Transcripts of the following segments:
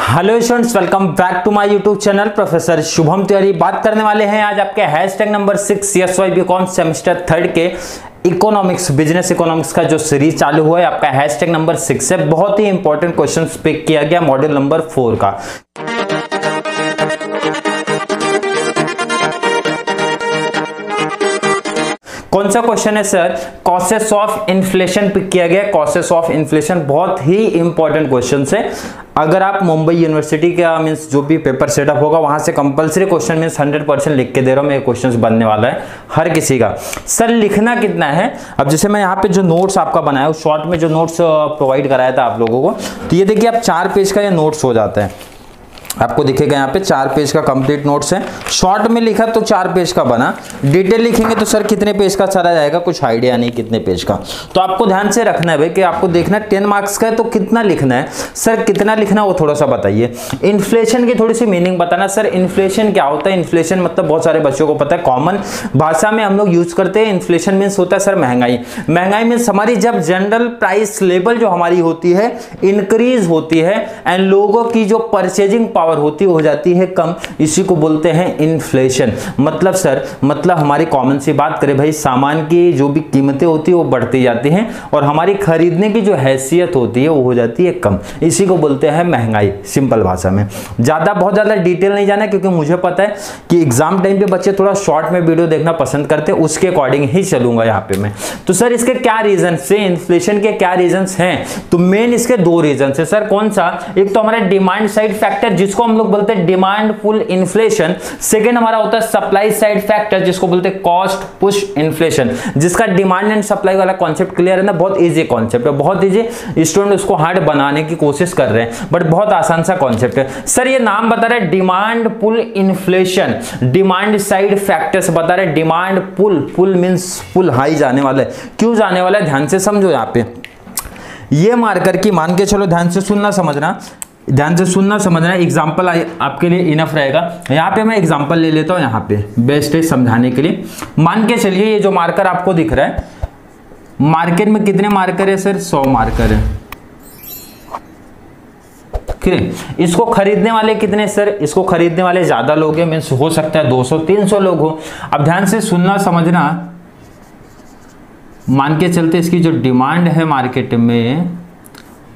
Hello students, welcome back to my YouTube channel professor Shubham Tiwari. बात करने वाले हैं आज आपके hashtag number 6 SY BCom semester 3 के इकोनॉमिक्स, बिजनेस इकोनॉमिक्स का जो सीरीज चालू हुआ है आपका हैशटैग नंबर 6 से बहुत ही इंपॉर्टेंट क्वेश्चन पिक किया गया मॉड्यूल नंबर 4 का। कौन सा क्वेश्चन है sir? Causes of inflation pick किया गया। कॉसेस ऑफ इन्फ्लेशन बहुत ही इंपॉर्टेंट क्वेश्चन है। अगर आप मुंबई यूनिवर्सिटी का मींस जो भी पेपर सेटअप होगा वहां से कंपलसरी क्वेश्चन मींस 100% लिख के दे रहा हूं मैं। क्वेश्चन बनने वाला है हर किसी का। सर लिखना कितना है? अब जैसे मैं यहाँ पे जो नोट्स आपका बनाया उस शॉर्ट में जो नोट्स प्रोवाइड कराया था आप लोगों को, तो ये देखिए आप 4 पेज का ये नोट्स हो जाता है। आपको दिखेगा यहाँ पे 4 पेज का कंप्लीट नोट्स है। शॉर्ट में लिखा तो 4 पेज का बना, डिटेल लिखेंगे तो सर कितने पेज का चला जाएगा, कुछ आइडिया नहीं कितने पेज का। तो आपको ध्यान से रखना है भाई कि आपको देखना 10 मार्क्स का है तो कितना लिखना है। सर कितना लिखना वो थोड़ा सा बताइए। इन्फ्लेशन की थोड़ी सी मीनिंग बताना। सर इन्फ्लेशन क्या होता है? इन्फ्लेशन मतलब बहुत सारे बच्चों को पता है, कॉमन भाषा में हम लोग यूज करते हैं। इन्फ्लेशन मीन्स होता है सर महंगाई। महंगाई मीन्स हमारी जब जनरल प्राइस लेवल जो हमारी होती है इंक्रीज होती है एंड लोगों की जो परचेजिंग पावर होती हो जाती है कम, इसी को बोलते हैं इन्फ्लेशन। मतलब सर मतलब हमारी कॉमन सी बात करें भाई, सामान की जो भी कीमतें होती है वो बढ़ती जाती हैं और हमारी खरीदने की जो हैसियत होती है वो हो जाती है कम, इसी को बोलते हैं महंगाई सिंपल भाषा में। बहुत ज्यादा डिटेल नहीं जाना क्योंकि मुझे पता है कि एग्जाम टाइम पे बच्चे थोड़ा शॉर्ट में वीडियो देखना पसंद करते हैं, उसके अकॉर्डिंग ही चलूंगा यहाँ पे मैं। तो सर इसके क्या रीजन से, इन्फ्लेशन के क्या रीजन हैं? तो मेन इसके 2 रीजन है सर। कौन सा? एक तो हमारा डिमांड साइड फैक्टर जिसको हम लोग बोलते हैं डिमांड पुल इन्फ्लेशन। सेकंड हमारा होता है सप्लाई साइड फैक्टर जिसको बोलते हैं कॉस्ट पुश इन्फ्लेशन। जिसका डिमांड एंड सप्लाई वाला कॉन्सेप्ट क्लियर है ना? बहुत इजी कॉन्सेप्ट है, बहुत इजी। स्टूडेंट उसको हार्ड बनाने की कोशिश कर रहे हैं बट बहुत आसान सा कॉन्सेप्ट है। सर ये नाम बता रहे demand pull inflation, demand side factors बता रहे। Demand pull, pull means pull high जाने वाला है। क्यों जाने वाला है ध्यान से समझो। यहाँ पे ये मार्कर की मान के चलो, ध्यान से सुनना समझना, ध्यान से सुनना समझना। एग्जाम्पल आपके लिए इनफ रहेगा। यहाँ पे मैं एग्जाम्पल ले लेता हूँ, यहाँ पे बेस्ट है समझाने के लिए। मान के चलिए ये जो मार्कर आपको दिख रहा है, मार्केट में कितने मार्कर है सर? 100 मार्कर है। इसको खरीदने वाले कितने सर? इसको खरीदने वाले ज्यादा लोग हैं, मीन्स हो सकता है 200-300 लोग हो। अब ध्यान से सुनना समझना। मान के चलते इसकी जो डिमांड है मार्केट में,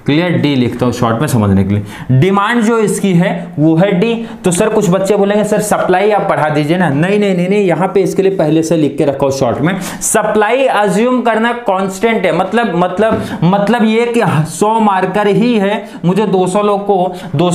क्लियर, डी लिखता हूं शॉर्ट में समझने के लिए। डिमांड जो इसकी है वो है डी। तो सर कुछ बच्चे बोलेंगे सर सप्लाई आप बढ़ा दीजिए ना। नहीं नहीं नहीं नहीं, यहां पे इसके लिए पहले से लिख के रखा हूं शॉर्ट में। सप्लाई अज्यूम करना कांस्टेंट है। मतलब ये कि 100 मार्कर ही है, मुझे 200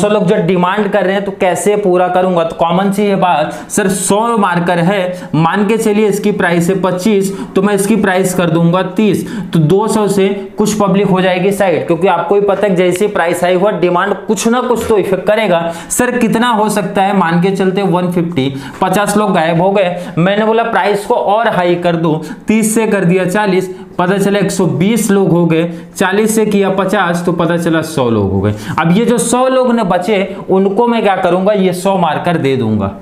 लोग जो डिमांड कर रहे हैं तो कैसे पूरा करूंगा? तो कॉमन सी ये बात सर 100 मार्कर है, मान के चलिए इसकी प्राइस है 25 तो मैं इसकी प्राइस कर दूंगा 30। तो 200 से कुछ पब्लिक हो जाएगी साइड, क्योंकि आपको पता है जैसे प्राइस हाई हुआ डिमांड कुछ ना कुछ तो इफेक्ट करेगा। सर कितना हो सकता है? मान के चलते 150, 50 लोग गायब हो गए। मैंने बोला प्राइस को और हाई कर दो, 30 से कर दिया 40, पता चला 120 लोग हो गए। 40 से किया 50 तो पता चला 100 लोग हो गए। अब ये जो 100 लोग ने बचे उनको मैं क्या करूंगा? ये 100 मार्कर दे दूंगा,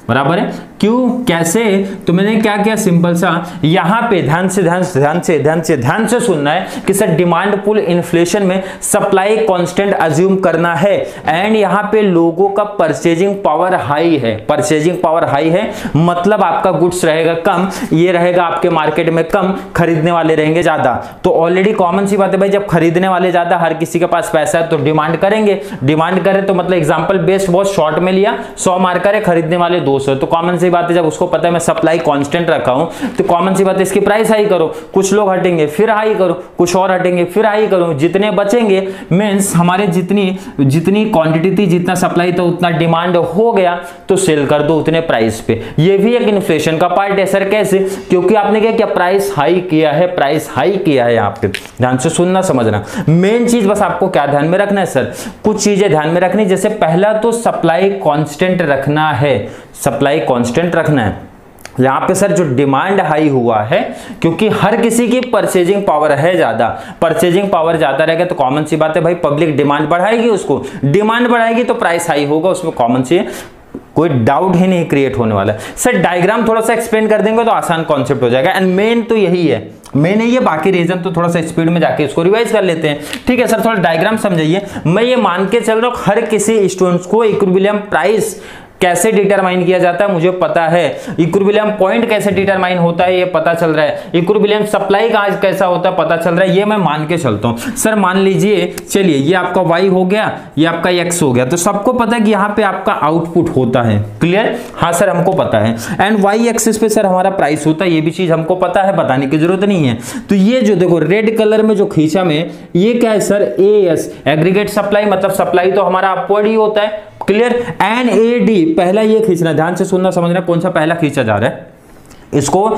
बराबर है। क्यों, कैसे? तो मैंने क्या किया, सिंपल सा यहां पे ध्यान से सुनना है कि सर डिमांड पुल इन्फ्लेशन में सप्लाई कांस्टेंट अज्यूम करना है एंड यहां पे लोगों का परचेजिंग पावर हाई है। परचेजिंग पावर हाई है मतलब आपका गुड्स रहेगा कम, ये रहेगा आपके मार्केट में कम, खरीदने वाले रहेंगे ज्यादा। तो ऑलरेडी कॉमन सी बात है भाई, जब खरीदने वाले ज्यादा, हर किसी के पास पैसा है तो डिमांड करेंगे। डिमांड करें तो मतलब एग्जाम्पल बेस्ट बहुत शॉर्ट में लिया, 100 मार्कर है, खरीदने वाले 200। तो कॉमन सी बात है जब उसको पता है मैं सप्लाई कांस्टेंट रखा हूं तो कॉमन सी बात है इसकी प्राइस हाई करो, कुछ लोग हटेंगे फिर हाई करो, कुछ और हटेंगे फिर हाई करो, जितने बचेंगे मींस हमारे जितनी क्वांटिटी थी, जितना सप्लाई था उतना डिमांड हो गया तो सेल कर दो उतने प्राइस पे। ये भी एक इन्फ्लेशन का पार्ट है सर। कैसे? क्योंकि आपने क्या प्राइस हाई किया है, प्राइस हाई किया है। यहाँ पे ध्यान से सुनना समझना। मेन चीज बस आपको क्या ध्यान में रखना है सर? कुछ चीजें ध्यान में रखनी, जैसे पहला तो सप्लाई कांस्टेंट रखना है, सप्लाई कांस्टेंट रखना है। यहाँ पे सर जो डिमांड हाई हुआ है क्योंकि हर किसी की परचेजिंग पावर है ज्यादा, परचेजिंग पावर ज्यादा रहेगा तो कॉमन सी बात है भाई पब्लिक डिमांड बढ़ाएगी, उसको डिमांड बढ़ाएगी तो प्राइस हाई होगा, उसमें कॉमन सी कोई डाउट ही नहीं क्रिएट होने वाला है। सर डायग्राम थोड़ा सा एक्सप्लेन कर देंगे तो आसान कॉन्सेप्ट हो जाएगा, एंड मेन तो यही है, मेन है ये, बाकी रीजन तो थोड़ा सा स्पीड में जाके इसको रिवाइज कर लेते हैं। ठीक है सर, थोड़ा डायग्राम समझाइए। मैं ये मान के चल रहा हूं हर किसी स्टूडेंट्स को इक्विलिब्रियम प्राइस कैसे डिटरमाइन किया जाता है मुझे पता है, इक्विलिब्रियम पॉइंट कैसे डिटरमाइन होता है ये पता चल रहा है, इक्विलिब्रियम सप्लाई का आज कैसा होता है पता चल रहा है, ये मैं मान के चलता हूं। सर मान लीजिए, चलिए ये आपका y हो गया, ये आपका x हो गया, तो सबको पता है कि यहाँ पे आपका आउटपुट होता है, क्लियर? हाँ सर हमको पता है। एंड y एक्सिस पे सर हमारा प्राइस होता है, ये भी चीज हमको पता है, बताने की जरूरत नहीं है। तो ये जो देखो रेड कलर में जो खींचा में, ये क्या है सर? AS एग्रीगेट सप्लाई, मतलब सप्लाई तो हमारा अपवर्ड ही होता है, क्लियर? NAD पहला ये खींचना, ध्यान से सुनना समझना कौन सा पहला खींचा जा रहा है। इसको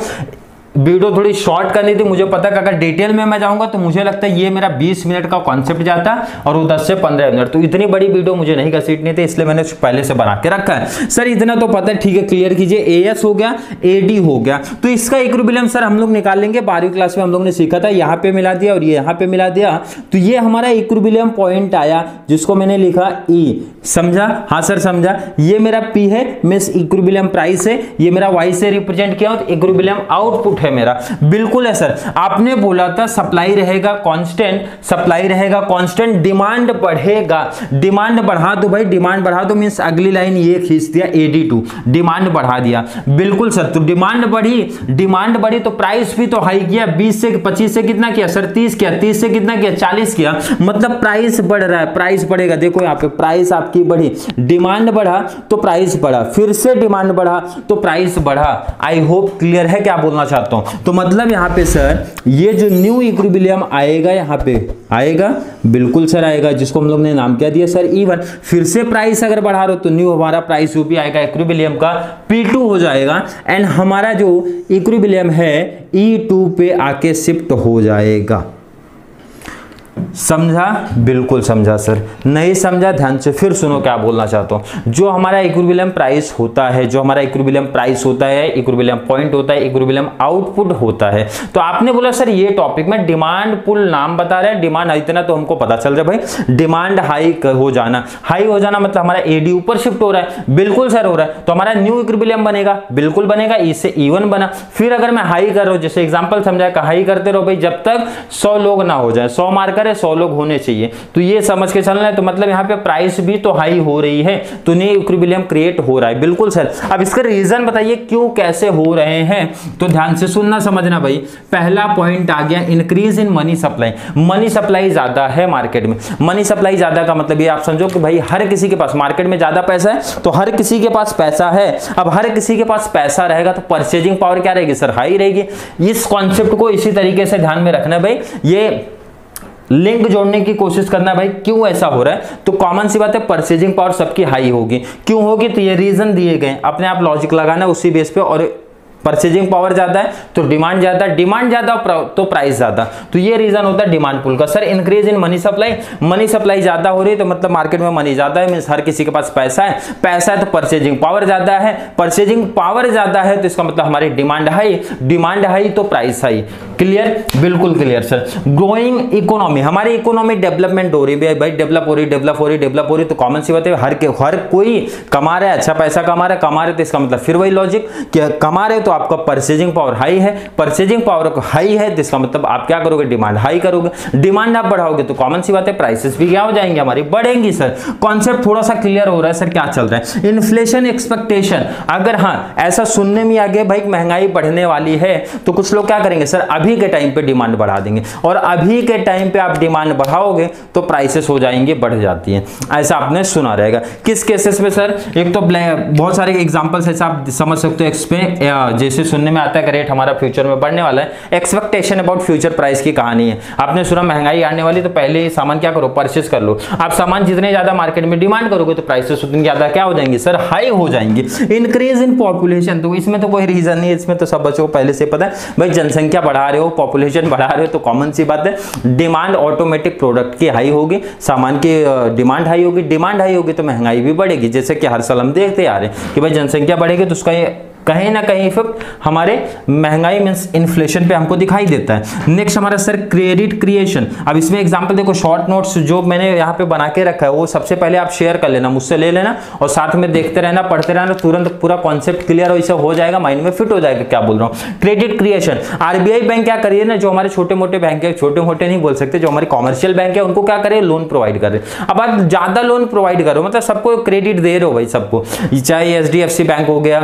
वीडियो थोड़ी शॉर्ट करनी थी, मुझे पता है कि अगर डिटेल में मैं जाऊंगा तो मुझे लगता है ये मेरा 20 मिनट का कॉन्सेप्ट जाता और वो 10 से 15 मिनट, तो इतनी बड़ी वीडियो मुझे नहीं घसीटनी थी, इसलिए मैंने पहले से बना के रखा है। सर इतना तो पता है, ठीक है क्लियर कीजिए। AS हो गया, AD हो गया, तो इसका इक्विलिब्रियम सर हम लोग निकाल लेंगे, 12वीं क्लास में हम लोग ने सीखा था, यहाँ पे मिला दिया और ये यहाँ पे मिला दिया, तो ये हमारा इक्विलिब्रियम पॉइंट आया जिसको मैंने लिखा E, समझा? हाँ सर समझा। ये मेरा P है, मिस इक्विलिब्रियम प्राइस है, ये मेरा Y से रिप्रेजेंट किया, तो इक्विलिब्रियम आउटपुट है मेरा। बिल्कुल है सर, आपने बोला था सप्लाई रहेगा कांस्टेंट, सप्लाई रहेगा कांस्टेंट, डिमांड बढ़ेगा, डिमांड बढ़ा दो भाई, डिमांड बढ़ा दो मींस अगली लाइन ये खींच दिया AD2, डिमांड बढ़ा दिया। बिल्कुल सर, तो डिमांड बढ़ी तो प्राइस भी तो हाई किया, 20 से 25 से कितना किया सर? 30 किया, 30 से कितना किया? 40 किया, मतलब प्राइस बढ़ रहा है, प्राइस बढ़ेगा। देखो यहाँ पे प्राइस आपकी बढ़ी, डिमांड बढ़ा तो प्राइस बढ़ा, फिर से डिमांड बढ़ा तो प्राइस बढ़ा। आई होप क्लियर है क्या बोलना चाहता हूं। तो मतलब यहाँ पे सर ये जो न्यू इक्विलिब्रियम आएगा, यहाँ पे आएगा, बिल्कुल सर आएगा, जिसको हम लोग ने नाम क्या दिया सर? E1। फिर से प्राइस अगर बढ़ा रहे हो तो न्यू हमारा प्राइस जो भी आएगा इक्विलिब्रियम का P2 हो जाएगा, एंड हमारा जो इक्विलिब्रियम है E2 पे आके शिफ्ट हो जाएगा। समझा? बिल्कुल समझा सर, नहीं समझा ध्यान से फिर सुनो क्या बोलना चाहता हूं। जो हमारा इक्विलिब्रियम प्राइस होता है, जो हमारा इक्विलिब्रियम प्राइस होता है, इक्विलिब्रियम पॉइंट होता है, इक्विलिब्रियम आउटपुट होता है। तो आपने बोला सर ये टॉपिक में डिमांड पुल नाम बता रहे हैं, डिमांड इतना तो हमको पता चल रहा है भाई, डिमांड हाई हो जाना, हाई हो जाना मतलब हमारा AD ऊपर शिफ्ट हो रहा है, बिल्कुल सर हो रहा है, तो हमारा न्यू इक्विलिब्रियम बनेगा, बिल्कुल बनेगा, E से E1 बना। फिर अगर मैं हाई कर रहा हूं, जैसे एग्जांपल समझाया, हाई करते रहो भाई जब तक 100 लोग ना हो जाए, 100 मार्कर है, 100 लोग होने चाहिए, तो ये समझ के चलना है। तो मतलब यहाँ पे प्राइस भी तो हाई हो रही है, तो न्यू इक्विलिब्रियम क्रिएट हो रहा है, बिल्कुल सर। अब इसका रीजन बताइए क्यों, कैसे हो रहे हैं, तो ध्यान से सुनना समझना भाई। पहला पॉइंट आ गया increase in money supply, money supply ज्यादा है मार्केट में। मनी सप्लाई ज्यादा का मतलब ये आप समझो कि भाई हर किसी के पास मार्केट में ज्यादा पैसा है, तो हर किसी के पास पैसा है। अब हर किसी के पास पैसा रहेगा तो परचेजिंग पावर क्या रहेगी सर? हाई रहेगी। इस कॉन्सेप्ट को इसी तरीके से ध्यान में रखना भाई, ये लिंक जोड़ने की कोशिश करना भाई, क्यों ऐसा हो रहा है। तो कॉमन सी बात है, परचेजिंग पावर सबकी हाई होगी। क्यों होगी? तो ये रीजन दिए गए, अपने आप लॉजिक लगाना उसी बेस पे। और परचेजिंग पावर ज्यादा है तो डिमांड ज्यादा, डिमांड ज्यादा तो प्राइस ज्यादा, तो ये रीजन होता है डिमांड पुल का। Sir increase in money supply, money supply ज्यादा हो रही है तो मतलब मार्केट में मनी ज्यादा है, मींस हर किसी के पास पैसा है, पैसा है तो परचेजिंग पावर ज्यादा है, परचेजिंग पावर ज्यादा है तो इसका मतलब हमारी डिमांड हाई, डिमांड हाई तो प्राइस हाई। क्लियर? बिल्कुल क्लियर सर। ग्रोइंग इकोनॉमी, हमारी इकोनॉमी डेवलपमेंट हो रही है भाई, डेवलप हो रही, तो कॉमन सी बात है हर कोई कमा रहा है, अच्छा पैसा कमा रहा है, तो इसका मतलब फिर वही लॉजिक कि कमा रहे तो आपका परचेजिंग पावर हाई है, परचेजिंग पावर हाई है तो इसका मतलब आप क्या करोगे? डिमांड हाई करोगे, डिमांड आप बढ़ाओगे तो कॉमन सी बात है प्राइसेस भी क्या हो जाएंगे? हमारी बढ़ेंगी। सर कॉन्सेप्ट थोड़ा सा क्लियर हो रहा है? सर क्या चल रहा है? इन्फ्लेशन एक्सपेक्टेशन, अगर हाँ ऐसा सुनने में आ गया भाई महंगाई बढ़ने वाली है, तो कुछ लोग क्या करेंगे सर? अभी के टाइम पे डिमांड बढ़ा देंगे, और अभी के टाइम पे आप डिमांड बढ़ाओगे तो प्राइसेस हो जाएंगे, बढ़ जाती है। ऐसा आपने सुना रहेगा। किस केसेस में सर? एक तो बहुत सारे एग्जांपल्स ऐसे आप समझ सकते हो, जैसे सुनने में आता है कि रेट हमारा फ्यूचर में बढ़ने वाला है, एक्सपेक्टेशन अबाउट फ्यूचर प्राइस की कहानी है। आपने सुना महंगाई आने वाली, तो पहले सामान क्या करो? परचेस कर लो। आप सामान जितने ज्यादा मार्केट में डिमांड करोगे तो प्राइसेस उतनी ज्यादा क्या हो जाएंगी सर? हाई हो जाएंगी। इंक्रीज इन पॉपुलेशन, तो इसमें तो कोई रीजन नहीं है, इसमें तो सब बच्चों को पहले से पता है भाई, जनसंख्या बढ़ा रहे हो, पॉपुलेशन बढ़ा रहे हो, तो कॉमन सी बात है डिमांड ऑटोमेटिक प्रोडक्ट की हाई होगी, सामान की डिमांड हाई होगी, डिमांड हाई होगी तो महंगाई भी बढ़ेगी। जैसे कि हर साल हम देखते आ रहे हैं कि भाई जनसंख्या बढ़ेगी तो उसका कहीं ना कहीं इफेक्ट हमारे महंगाई मींस इन्फ्लेशन पे हमको दिखाई देता है। नेक्स्ट हमारा सर क्रेडिट क्रिएशन। अब इसमें एग्जांपल देखो, शॉर्ट नोट्स जो मैंने यहाँ पे बना के रखा है वो सबसे पहले आप शेयर कर लेना, मुझसे ले लेना और साथ में देखते रहना, पढ़ते रहना, तुरंत पूरा कॉन्सेप्ट क्लियर वैसे हो जाएगा, माइंड में फिट हो जाएगा क्या बोल रहा हूँ। क्रेडिट क्रिएशन, आरबीआई बैंक क्या करिए ना, जो हमारे छोटे मोटे बैंक है, छोटे मोटे नहीं बोल सकते, जो हमारी कॉमर्शियल बैंक है उनको क्या करे, लोन प्रोवाइड करे। अब आप ज्यादा लोन प्रोवाइड करो, मतलब सबको क्रेडिट दे रहे हो भाई, सबको, चाहे एचडीएफसी बैंक हो गया,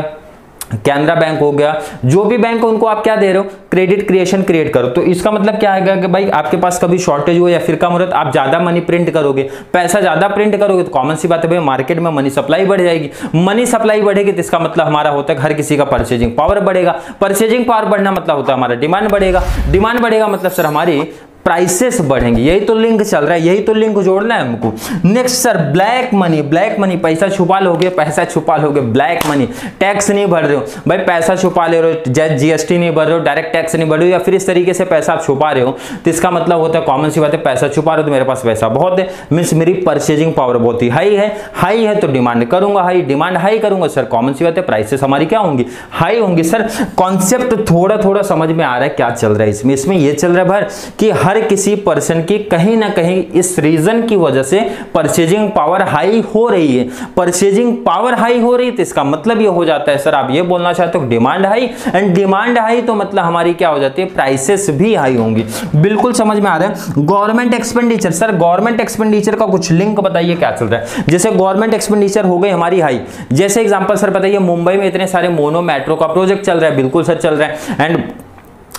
कैनरा बैंक हो गया, जो भी बैंक हो उनको आप क्या दे रहे हो, क्रेडिट क्रिएशन क्रिएट करो। तो इसका मतलब क्या आएगा कि भाई आपके पास कभी शॉर्टेज हो या फिर कम हो रहा है, आप ज्यादा मनी प्रिंट करोगे, पैसा ज्यादा प्रिंट करोगे तो कॉमन सी बात है भाई मार्केट में मनी सप्लाई बढ़ जाएगी। मनी सप्लाई बढ़ेगी तो इसका मतलब हमारा होता है हर किसी का परचेजिंग पावर बढ़ेगा। परचेजिंग पावर बढ़ना मतलब होता है हमारा डिमांड बढ़ेगा। डिमांड बढ़ेगा मतलब सर हमारी प्राइसेस बढ़ेंगे। यही तो लिंक चल रहा है, यही तो लिंक जोड़ना है हमको। Next sir black money. Black money, पैसा छुपा लोगे, पैसा छुपा लोगे, ब्लैक मनी, टैक्स नहीं भर रहे हो भाई, पैसा छुपा ले रहे हो, जीएसटी नहीं भर रहे हो, डायरेक्ट टैक्स नहीं भर रहे हो, या फिर इस तरीके से पैसा आप छुपा रहे हो, तो इसका मतलब होता है कॉमन सी बात है, पैसा छुपा रहे हो तो मेरे पास पैसा बहुत है, मीन्स मेरी परचेजिंग पावर बहुत ही हाई है। हाई है तो डिमांड करूंगा हाई, डिमांड हाई करूंगा सर कॉमन सी बात है प्राइसेस हमारी क्या होंगी, हाई होंगी। सर कॉन्सेप्ट थोड़ा थोड़ा समझ में आ रहा है क्या चल रहा है इसमें। इसमें ये चल रहा है भर कि हर किसी पर्सन की कहीं ना कहीं इस रीजन की वजह से परचेजिंग पावर हाई हो रही है। परचेजिंग पावर हाई हो रही है तो इसका मतलब ये हो जाता है सर, आप ये बोलना चाहते हो demand high, and demand high तो मतलब हमारी क्या हो जाती है, प्राइसेस भी हाई होंगी। बिल्कुल समझ में आ रहा है। Government expenditure, sir government expenditure का कुछ लिंक बताइए क्या चल रहा है। जैसे गवर्नमेंट एक्सपेंडिचर हो गई हमारी हाई, जैसे एग्जांपल सर बताइए मुंबई में इतने सारे मोनो मेट्रो का प्रोजेक्ट चल रहा है, बिल्कुल सर चल रहा है, एंड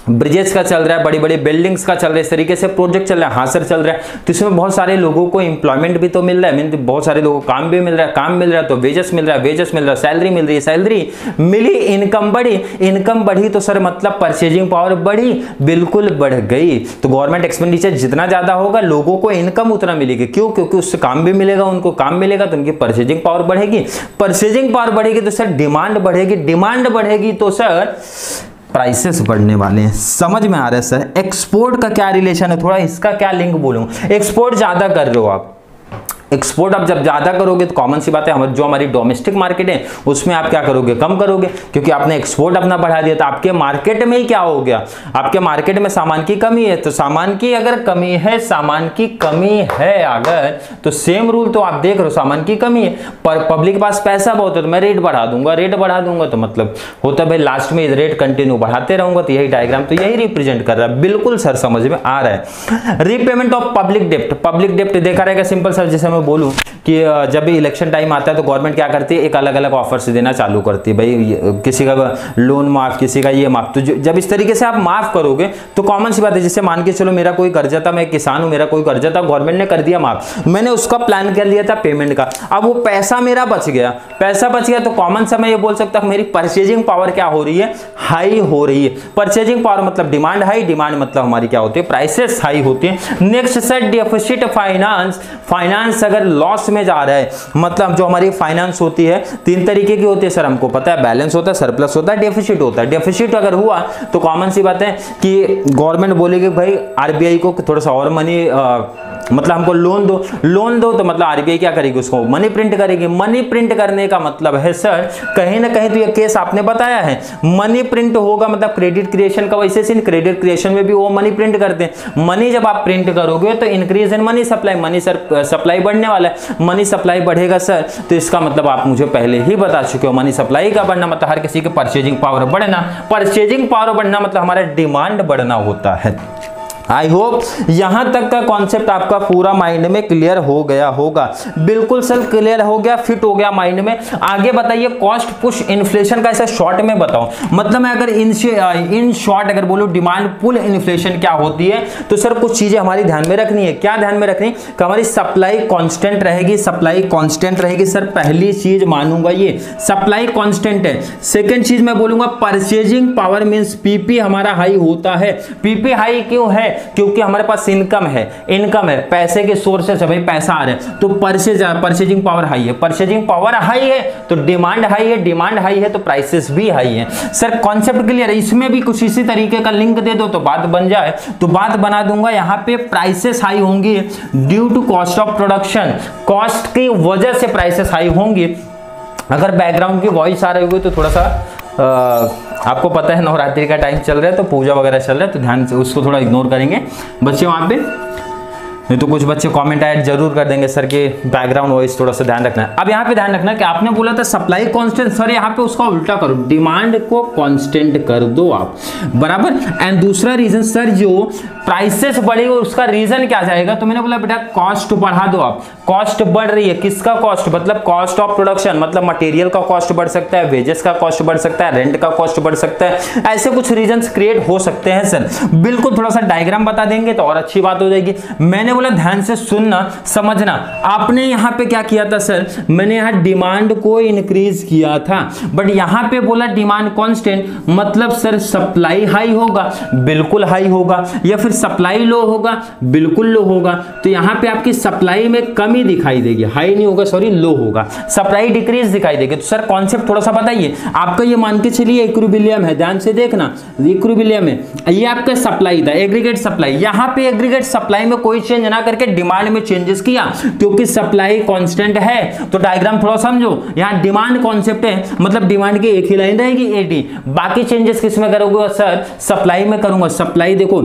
ब्रिजेस का चल रहा है, बड़ी बड़ी बिल्डिंग्स का चल रहा है, इस तरीके से प्रोजेक्ट चल रहा है। हाँ सर चल रहा है, तो इसमें बहुत सारे लोगों को एम्प्लॉयमेंट भी तो मिल रहा है, मीन बहुत सारे लोगों को काम भी मिल रहा है, काम मिल रहा है तो वेजेस मिल रहा है, वेजेस मिल रहा है, सैलरी मिल रही है, सैलरी मिली, इनकम बढ़ी, इनकम बढ़ी तो सर मतलब परचेजिंग पावर बढ़ी, बिल्कुल बढ़ गई। तो गवर्नमेंट एक्सपेंडिचर जितना ज्यादा होगा लोगों को इनकम उतना मिलेगी, क्यों, क्योंकि उससे काम भी मिलेगा, उनको काम मिलेगा तो उनकी परचेजिंग पावर बढ़ेगी, परचेजिंग पावर बढ़ेगी तो सर डिमांड बढ़ेगी, डिमांड बढ़ेगी तो सर प्राइसेस बढ़ने वाले हैं। समझ में आ रहा है सर। एक्सपोर्ट का क्या रिलेशन है, थोड़ा इसका क्या लिंक बोलूं। एक्सपोर्ट ज्यादा कर रहे हो आप, एक्सपोर्ट आप जब ज्यादा करोगे तो कॉमन सी बात है जो हमारी डोमेस्टिक मार्केट है उसमें आप क्या करोगे, कम करोगे, क्योंकि आपने एक्सपोर्ट अपना बढ़ा दिया। तो आपके मार्केट में ही क्या हो गया, आपके मार्केट में सामान की कमी है, तो सामान की अगर कमी है, सामान की कमी है अगर, तो सेम रूल तो आप देख रहे हो, सामान की कमी है पर पब्लिक के पास पैसा बहुत है तो मैं रेट बढ़ा दूंगा, रेट बढ़ा दूंगा तो मतलब होता है भाई लास्ट में रेट कंटिन्यू बढ़ाते रहूंगा। तो यही डायग्राम तो यही रिप्रेजेंट कर रहा है। बिल्कुल सर समझ में आ रहा है। Repayment of public dept, public डेप्ट देखा रहेगा सिंपल सर, जैसे मैं बोलूं कि जब भी इलेक्शन टाइम आता है तो गवर्नमेंट क्या करती है, एक अलग अलग ऑफर्स देना चालू करती है, भाई किसी का लोन माफ, किसी का ये माफ। तो जब इस तरीके से आप माफ करोगे तो कॉमन सी बात है, जैसे मान के चलो मेरा कोई कर्जा था, मैं किसान हूं, मेरा कोई कर्जा था, गवर्नमेंट ने कर दिया माफ, मैंने उसका प्लान कर लिया था पेमेंट का, अब वो पैसा मेरा बच गया, पैसा बच गया तो कॉमन सा मैं ये बोल सकता हूं मेरी परचेजिंग पावर क्या हो रही है, हाई हो रही है। परचेजिंग पावर मतलब डिमांड हाई, डिमांड मतलब हमारी क्या होती है, प्राइसेस हाई होती है। Next sir deficit finance, finance अगर लॉस में जा रहा है, मतलब जो हमारी फाइनेंस होती है तीन तरीके की होती है सर, हमको पता है, बैलेंस होता है, सरप्लस होता है, डेफिसिट होता है। डेफिसिट अगर हुआ तो कॉमन सी बात है कि गवर्नमेंट बोलेगी भाई आरबीआई को थोड़ा सा और मनी मतलब हमको लोन दो, लोन दो तो मतलब आरबीआई क्या करेगी, उसको मनी प्रिंट करेगी। मनी प्रिंट करने का मतलब है सर कहीं ना कहीं तो ये केस आपने बताया है, मनी प्रिंट होगा मतलब क्रेडिट क्रिएशन का वैसे सीन, क्रेडिट क्रिएशन में भी वो मनी प्रिंट करते हैं। मनी जब आप प्रिंट करोगे तो increase in money supply, money sir supply बढ़ने वाला है, मनी सप्लाई बढ़ेगा सर तो इसका मतलब आप मुझे पहले ही बता चुके हो, मनी सप्लाई का बढ़ना मतलब हर किसी की परचेजिंग पावर बढ़ना, परचेजिंग पावर बढ़ना मतलब हमारा डिमांड बढ़ना होता है। आई होप यहां तक का कॉन्सेप्ट आपका पूरा माइंड में क्लियर हो गया होगा। बिल्कुल सर क्लियर हो गया, फिट हो गया माइंड में। आगे बताइए कॉस्ट पुश इन्फ्लेशन का ऐसा शॉर्ट में बताओ, मतलब मैं अगर इन शॉर्ट अगर बोलूं डिमांड पुल इन्फ्लेशन क्या होती है तो सर कुछ चीजें हमारी ध्यान में रखनी है। क्या ध्यान में रखनी कि हमारी सप्लाई कांस्टेंट रहेगी, सप्लाई कांस्टेंट रहेगी सर, पहली चीज मानूंगा ये सप्लाई कांस्टेंट है। सेकंड चीज मैं बोलूंगा परचेजिंग पावर मींस पीपी हमारा हाई होता है। पीपी हाई क्यों है, क्योंकि हमारे पास इनकम है, इनकम है, पैसे के सोर्सेस है, भाई पैसा आ रहा है तो परचेजिंग पावर हाई है, परचेजिंग पावर हाई है तो डिमांड हाई है, डिमांड हाई है तो प्राइसेस भी हाई है। सर कॉन्सेप्ट क्लियर है, इसमें भी कुछ इसी तरीके का लिंक दे दो तो बात बन जाए, तो बात बना दूंगा। यहाँ पे प्राइसेस हाई होंगी due to cost of production, cost की वजह से प्राइसेस हाई होंगी। अगर बैकग्राउंड की वॉइस आ रही होगी तो थोड़ा सा आपको पता है नवरात्रि का टाइम चल रहा है तो पूजा वगैरह चल रहा है, तो ध्यान से उसको थोड़ा इग्नोर करेंगे बच्चे वहाँ पे। नहीं तो कुछ बच्चे कमेंट ऐड जरूर कर देंगे सर के बैकग्राउंड वॉइस थोड़ा सा ध्यान रखना है। अब यहाँ पे ध्यान रखना कि आपने बोला था सप्लाई कांस्टेंट, सर यहाँ पे उसका उल्टा करो, डिमांड को कांस्टेंट कर दो आप, बराबर। एंड दूसरा रीजन सर जो प्राइसेस बढ़ेगा उसका रीजन क्या जाएगा, तो मैंने बोला बेटा कॉस्ट बढ़ा दो आप। कॉस्ट बढ़ रही है, किसका कॉस्ट, मतलब कॉस्ट ऑफ प्रोडक्शन, मतलब मटेरियल का कॉस्ट बढ़ सकता है, वेजेस का कॉस्ट बढ़ सकता है, रेंट का कॉस्ट बढ़ सकता है, ऐसे कुछ रीजंस क्रिएट हो सकते हैं सर। बिल्कुल थोड़ा सा डायग्राम बता देंगे तो और अच्छी बात हो जाएगी। मैंने बोला ध्यान से सुनना समझना, आपने यहां पे क्या किया था सर, मैंने यहां डिमांड को इंक्रीज किया था, बट यहां पे बोला डिमांड कांस्टेंट, मतलब सर सप्लाई हाई होगा, बिल्कुल हाई होगा, या फिर सप्लाई लो होगा, बिल्कुल लो होगा। तो यहां पे आपकी सप्लाई में कमी दिखाई देगी, हाई नहीं होगा सॉरी, लो होगा, सप्लाई डिक्रीज दिखाई देगी। तो सर कॉन्सेप्ट थोड़ा सा बताइए आपका, ये मान के चलिए इक्विलिब्रियम है, ध्यान से देखना इक्विलिब्रियम है, ये आपका सप्लाई था एग्रीगेट सप्लाई, यहां पे एग्रीगेट सप्लाई में कोई चेंज ना करके डिमांड में चेंजेस किया, क्योंकि सप्लाई कांस्टेंट है। तो डायग्राम थोड़ा समझो, यहां डिमांड कॉन्सेप्ट है, मतलब डिमांड की एक ही लाइन रहेगी AD, बाकी चेंजेस किस में करोगे सर, सप्लाई में करूंगा। सप्लाई देखो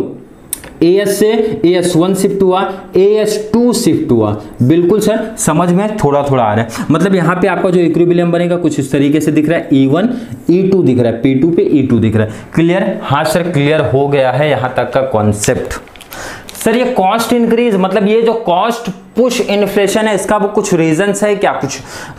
AS से AS1 शिफ्ट हुआ, AS2 शिफ्ट हुआ, बिल्कुल सर समझ में थोड़ा थोड़ा आ रहा है। मतलब यहाँ पे आपका जो इक्विलिब्रियम बनेगा कुछ इस तरीके से दिख रहा है, E1 E2 दिख रहा है, P2 पे E2 दिख रहा है। क्लियर, हाँ सर क्लियर हो गया है यहाँ तक का कॉन्सेप्ट। सर ये कॉस्ट इंक्रीज, मतलब ये जो कॉस्ट पुश इन्फ्लेशन है, इसका वो कुछ रीजंस है क्या, कुछ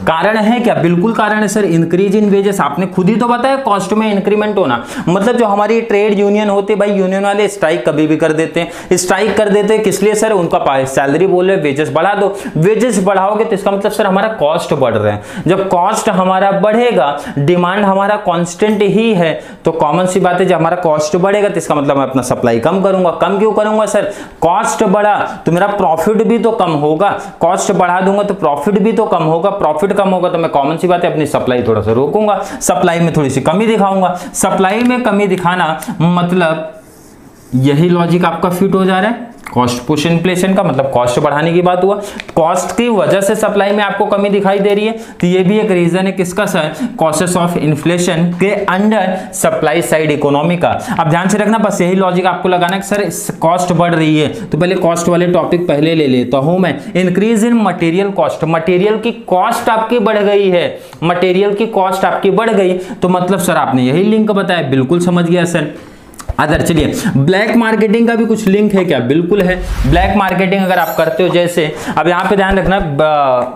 कारण है क्या, बिल्कुल कारण है सर। इंक्रीज इन वेजेस, आपने खुद ही तो बताया कॉस्ट में इंक्रीमेंट होना, मतलब जो हमारी ट्रेड यूनियन होती है भाई, यूनियन वाले स्ट्राइक कभी भी कर देते हैं, स्ट्राइक कर देते हैं किस लिए सर, उनका सैलरी बोल रहे वेजेस बढ़ा दो, वेजेस बढ़ाओगे तो इसका मतलब सर हमारा कॉस्ट बढ़ रहा है। जब कॉस्ट हमारा बढ़ेगा, डिमांड हमारा कॉन्स्टेंट ही है, तो कॉमन सी बात है जब हमारा कॉस्ट बढ़ेगा तो इसका मतलब मैं अपना सप्लाई कम करूंगा। कम क्यों करूंगा सर, कॉस्ट बढ़ा तो मेरा प्रॉफिट भी तो कम होगा, कॉस्ट बढ़ा दूंगा तो प्रॉफिट भी तो कम होगा, प्रॉफिट कम होगा तो मैं कॉमन सी बात है अपनी सप्लाई थोड़ा सा रोकूंगा, सप्लाई में थोड़ी सी कमी दिखाऊंगा। सप्लाई में कमी दिखाना मतलब यही लॉजिक आपका फिट हो जा रहा है, कॉस्ट पुश इन्फ्लेशन का मतलब कॉस्ट बढ़ाने की बात हुआ, कॉस्ट की वजह से सप्लाई में आपको कमी दिखाई दे रही है, तो ये भी एक रीजन है किसका सर, कॉसेस ऑफ इन्फ्लेशन के अंडर सप्लाई साइड इकोनॉमी का। अब ध्यान से रखना, बस यही लॉजिक आपको लगाना कि सर कॉस्ट बढ़ रही है, तो पहले कॉस्ट वाले टॉपिक पहले ले लेता हूं मैं। Increase in material cost, material की कॉस्ट आपकी बढ़ गई है, मटेरियल की कॉस्ट आपकी बढ़ गई, तो मतलब सर आपने यही लिंक बताया, बिल्कुल समझ गया सर। अदर चलिए, ब्लैक मार्केटिंग का भी कुछ लिंक है क्या, बिल्कुल है। ब्लैक मार्केटिंग अगर आप करते हो, जैसे अब यहाँ पे ध्यान रखना,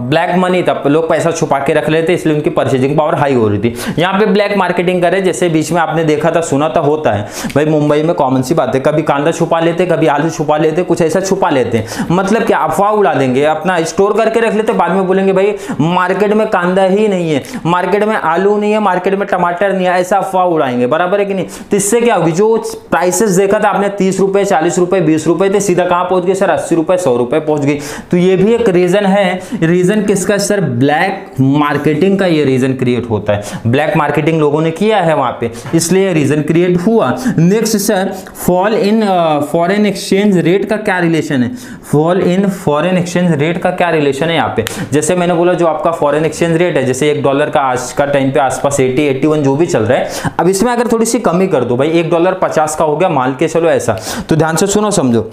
ब्लैक मनी था, लोग पैसा छुपा के रख लेते इसलिए उनकी परचेजिंग पावर हाई हो रही थी। यहाँ पे ब्लैक मार्केटिंग करे, जैसे बीच में आपने देखा था, सुना था, होता है भाई मुंबई में कॉमन सी बात है, कभी कांदा छुपा लेते, कभी आलू छुपा लेते, कुछ ऐसा छुपा लेते, मतलब क्या अफवाह उड़ा देंगे, अपना स्टोर करके रख लेते, बाद में बोलेंगे भाई मार्केट में कांदा ही नहीं है, मार्केट में आलू नहीं है, मार्केट में टमाटर नहीं है, ऐसा अफवाह उड़ाएंगे, बराबर है कि नहीं। तो इससे क्या होगी, जो प्राइसेस देखा था आपने 30 रुपए 40 रुपए 20 रुपए थे, सीधा कहां पहुंच गए सर 80 रुपए 100 रुपए पहुंच गई। तो ये भी एक रीजन है, रीजन किसका सर, ब्लैक मार्केटिंग का ये रीजन क्रिएट होता है, ब्लैक मार्केटिंग लोगों ने किया है वहां पे, इसलिए रीजन क्रिएट हुआ। Next sir, fall in foreign exchange rate का क्या रिलेशन है, fall in foreign exchange rate का क्या रिलेशन है यहाँ पे। जैसे मैंने बोला जो आपका फॉरेन एक्सचेंज रेट है, जैसे $1 का आज का टाइम पे आसपास 80 81 जो भी चल रहा है, अब इसमें अगर थोड़ी सी कमी कर दो भाई, $1 50 का हो गया मान के चलो ऐसा, तो ध्यान से सुनो समझो,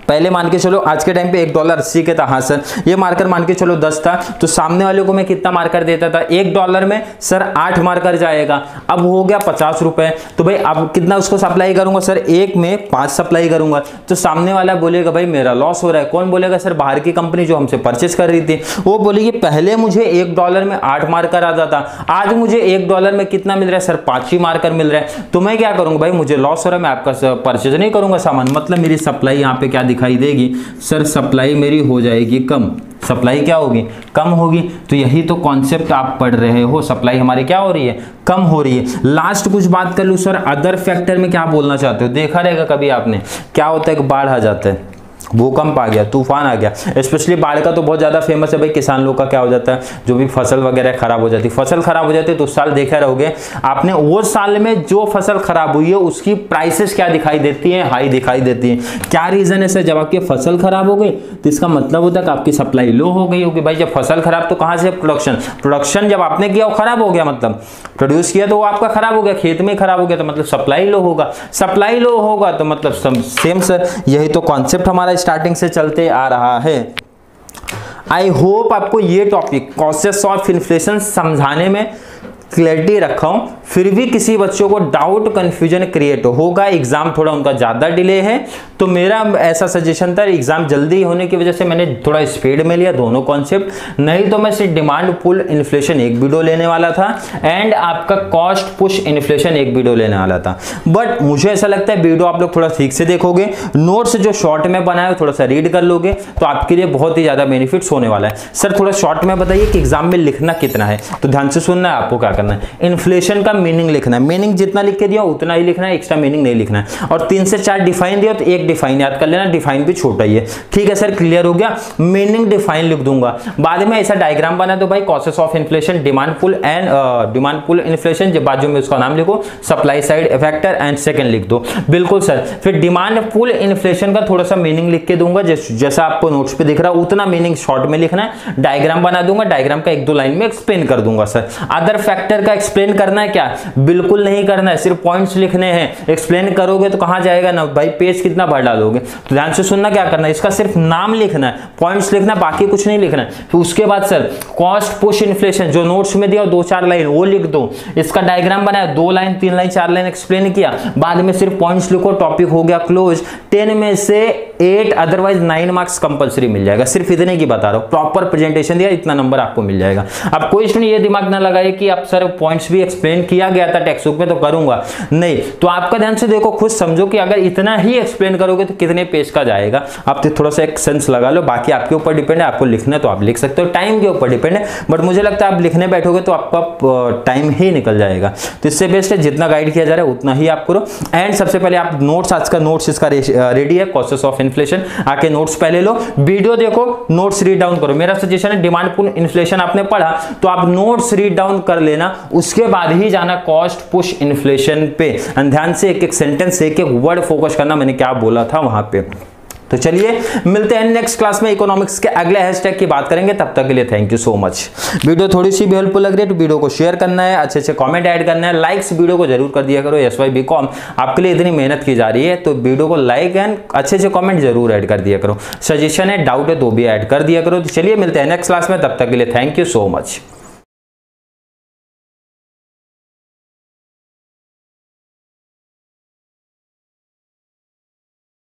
पहले मान के चलो आज के टाइम पे $1 के था, हाँ सर ये मार्कर मान के चलो 10 था, तो सामने वाले को मैं कितना मार्कर देता था, $1 में सर 8 मार्कर जाएगा, अब हो गया 50 रुपए, तो भाई अब कितना उसको सप्लाई करूंगा सर, 1 में 5 सप्लाई करूंगा, तो सामने वाला बोलेगा भाई मेरा लॉस हो रहा है। कौन बोलेगा सर, बाहर की कंपनी जो हमसे परचेस कर रही थी, वो बोलेगी पहले मुझे $1 में 8 मार्कर आता था, आज मुझे $1 में कितना मिल रहा है सर, 5 ही मार्कर मिल रहा है, तो मैं क्या करूंगा भाई, मुझे लॉस हो रहा है, मैं आपका परचेज नहीं करूंगा सामान, मतलब मेरी सप्लाई यहाँ पे क्या दिखाई देगी सर, सप्लाई मेरी हो जाएगी कम, सप्लाई क्या होगी, कम होगी। तो यही तो कॉन्सेप्ट आप पढ़ रहे हो, सप्लाई हमारी क्या हो रही है, कम हो रही है। लास्ट कुछ बात कर लूं सर, अदर फैक्टर में क्या बोलना चाहते हो, देखा रहेगा कभी आपने, क्या होता है कि बाढ़ आ जाता है, भूकंप आ गया, तूफान आ गया, स्पेशली बाढ़ का तो बहुत ज़्यादा फेमस है भाई। किसान लोग का क्या हो जाता है, जो भी फसल वगैरह खराब हो जाती है, फसल खराब हो जाती है तो उस साल देखा रहोगे आपने, वो साल में जो फसल खराब हुई है उसकी प्राइसेस क्या दिखाई देती है, हाई दिखाई देती है। क्या रीजन है सर, जब आपकी फसल खराब हो गई तो इसका मतलब होता है कि आपकी सप्लाई लो हो गई होगी। भाई जब फसल खराब तो कहाँ से प्रोडक्शन जब आपने किया वो खराब हो गया, मतलब प्रोड्यूस किया तो वो आपका खराब हो गया, खेत में खराब हो गया, तो मतलब सप्लाई लो होगा, सप्लाई लो होगा तो मतलब सेम सर, यही तो कॉन्सेप्ट हमारा स्टार्टिंग से चलते आ रहा है। आई होप आपको ये टॉपिक कॉसेस ऑफ इन्फ्लेशन समझाने में क्लैरिटी रखा हूं, फिर भी किसी बच्चों को डाउट कंफ्यूजन क्रिएट होगा, एग्जाम थोड़ा उनका ज़्यादा डिले है, तो मेरा ऐसा सजेशन था, एग्जाम जल्दी होने की वजह से मैंने थोड़ा स्पीड में लिया दोनों कॉन्सेप्ट, नहीं तो मैं सिर्फ डिमांड पुल इन्फ्लेशन एक वीडियो लेने वाला था एंड आपका कॉस्ट पुश इन्फ्लेशन एक वीडियो लेने वाला था। बट मुझे ऐसा लगता है वीडियो आप लोग थोड़ा ठीक से देखोगे, नोट्स जो शॉर्ट में बनाए थोड़ा सा रीड कर लोगे तो आपके लिए बहुत ही ज़्यादा बेनिफिट्स होने वाला है। सर थोड़ा शॉर्ट में बताइए कि एग्जाम में लिखना कितना है, तो ध्यान से सुनना है आपको क्या करना है, इन्फ्लेशन का मीनिंग लिखना है, मीनिंग जितना लिख के दिया उतना ही लिखना है, एक्स्ट्रा मीनिंग नहीं लिखना है, और 3 से 4 डिफाइन दिया तो एक डिफाइन याद कर लेना, डिफाइन भी छोटा ही है, ठीक है सर, क्लियर हो गया। मीनिंग डिफाइन लिख दूंगा, बाद में ऐसा डायग्राम बना दो भाई, causes of inflation, demand pull and demand pull inflation, जब बाजू में उसका नाम लिखो, supply side factor and second लिख दो, बिल्कुल सर। फिर डिमांड पुल इन्फ्लेशन का थोड़ा सा मीनिंग लिख के दूंगा, जैसा आपको नोट्स पे दिख रहा है उतना मीनिंग शॉर्ट में लिखना है, डायग्राम बना दूंगा, डायग्राम का 1-2 लाइन में एक्सप्लेन कर दूंगा सर। अदर फैक्टर का एक्सप्लेन करना है क्या, बिल्कुल नहीं करना है, सिर्फ पॉइंट्स लिखने हैं, एक्सप्लेन करोगे तो कहां जाएगा ना भाई, पेज कितना भर डालोगे, तो ध्यान से सुनना क्या करना है, इसका सिर्फ नाम लिखना है, पॉइंट्स लिखना, बाकी कुछ नहीं लिखना है। तो उसके बाद सर कॉस्ट पुश इन्फ्लेशन जो नोट्स में दिया 2-4 लाइन वो लिख दो, इसका डायग्राम बनाया, 2 लाइन 3 लाइन 4 लाइन एक्सप्लेन किया, बाद में सिर्फ पॉइंट्स लिखो, टॉपिक हो गया क्लोज। 10 में से 8 अदरवाइज 9 मार्क्स कंपलसरी मिल जाएगा, सिर्फ इतने की बता रहा हूं, प्रॉपर प्रेजेंटेशन दिया इतना नंबर आपको मिल जाएगा। अब कोई स्टूडेंट ये दिमाग ना लगाए कि आप सर पॉइंट्स भी एक्सप्लेन किया गया था टेक्स्ट बुक में तो करूंगा, नहीं, तो आपका ध्यान से देखो, खुद समझो कि अगर इतना ही एक्सप्लेन करोगे तो कितने पेज का जाएगा, आप थोड़ा सा एक सेंस लगा लो, बाकी आपके ऊपर डिपेंड है, आपको लिखना है तो आप लिख सकते हो, टाइम के ऊपर डिपेंड है, बट मुझे लगता है आप लिखने बैठोगे तो आपका टाइम ही निकल जाएगा, तो इससे बेस्ट है जितना गाइड किया जा रहा है उतना ही आप करो। एंड सबसे पहले आप नोट्स, आज का नोट्स इसका रेडी है, कॉसेस ऑफ इन्फ्लेशन, आके नोट्स पहले लो, वीडियो देखो, नोट्स रीड डाउन करो। मेरा सजेशन है डिमांड पुल इन्फ्लेशन आपने पढ़ा तो आप नोट्स रीड डाउन कर लेना, उसके बाद ही जाना कॉस्ट पुश इन्फ्लेशन पे, ध्यान से एक एक सेंटेंस एक एक वर्ड फोकस करना, मैंने क्या बोला था वहां पे। तो चलिए मिलते हैं नेक्स्ट क्लास में, इकोनॉमिक्स के अगले हैशटैग की बात करेंगे, तब तक के लिए thank you so much. Video थोड़ी सी भी हेल्पफुल लग रही है तो वीडियो को शेयर करना है, अच्छे अच्छे कमेंट ऐड करना है, लाइक्स वीडियो को जरूर कर दिया करो, SY BCom आपके लिए इतनी मेहनत की जा रही है तो वीडियो को लाइक एंड अच्छे अच्छे कमेंट जरूर ऐड कर दिया करो, सजेशन है डाउट है तो भी ऐड कर दिया करो। तो चलिए मिलते हैं नेक्स्ट क्लास में, तब तक के लिए थैंक यू सो मच।